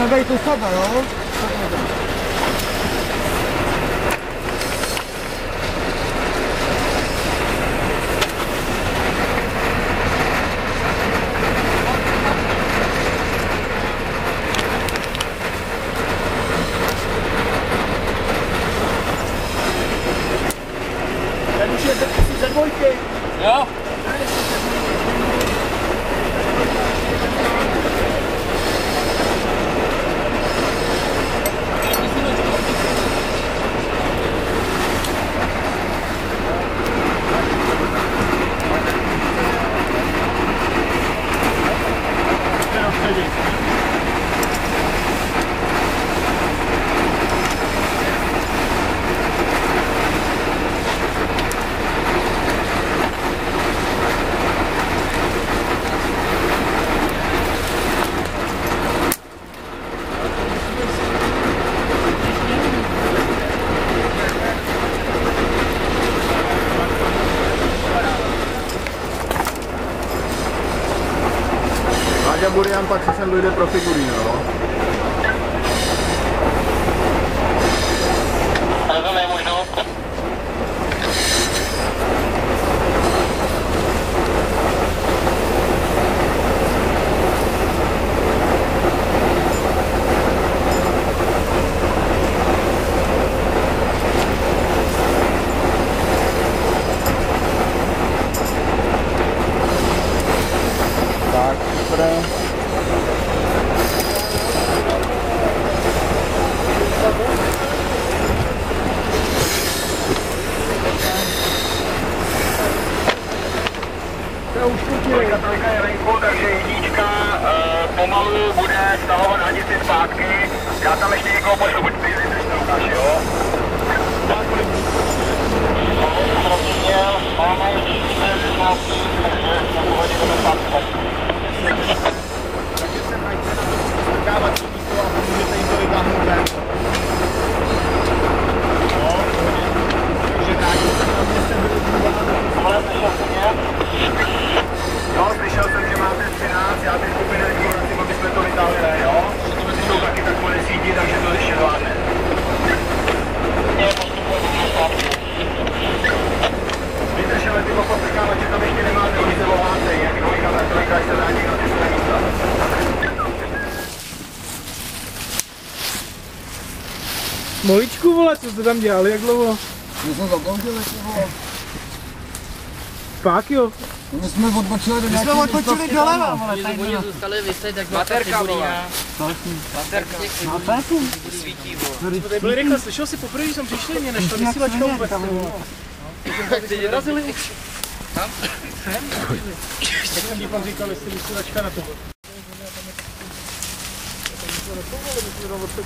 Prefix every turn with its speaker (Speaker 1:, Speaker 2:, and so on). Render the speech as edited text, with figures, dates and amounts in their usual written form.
Speaker 1: Nebej tu sebe, jo?
Speaker 2: Ten už je ze dvojky. Jo?
Speaker 3: Láďa Burian pak si sem dojde pro figurín, no.
Speaker 4: Rozumím, možno.
Speaker 3: Tak, super.
Speaker 4: Trojka je venku, takže jednička pomalu bude stahovat hadici zpátky. Já tam ještě někoho pošlu, buď ty Lukáš, jo? Máme ještě 16, takže na pohodě jdeme zpátky.
Speaker 2: Takže se najde na strkávací místo a můžete jim to vytáhnout ven. No, takže vrátím se na mě, jsem byl
Speaker 4: Ale slyšel jsi mě?
Speaker 2: No, slyšel jsem, že máte 13, já teď koupím dekoraci, aby jsme to vytáhli, ne, jo? Protože jsou taky tak bude síti, takže to ještě zvládne.
Speaker 4: Ne, postupujeme zpátky.
Speaker 2: Vydržele ty postrkávače tam ještě nemáte, oni se volácejí, jak dvojka, tak trojka, až se vrátí na ty své místa.
Speaker 1: Moličku, vole, co jste tam dělali, jak dlouho?
Speaker 3: My jsme zakončili, vole.
Speaker 1: Spák, jo?
Speaker 3: My jsme odbočili do nějaké
Speaker 1: odbočili doleva, vole,
Speaker 5: Oni zůstali vyset, tak
Speaker 2: Baterka, vole.
Speaker 5: Baterka. Svítí, vole.
Speaker 1: Tady byli rychle, slyšel jsi poprvé, když jsem přišli, mě nešla vysílačka vůbec, vole. Teď dorazili už.
Speaker 5: Tam?
Speaker 1: Tak jsem ti pan říkal, jestli vysílačka na to. My jsme nepovolili, my jsme tam odsaď,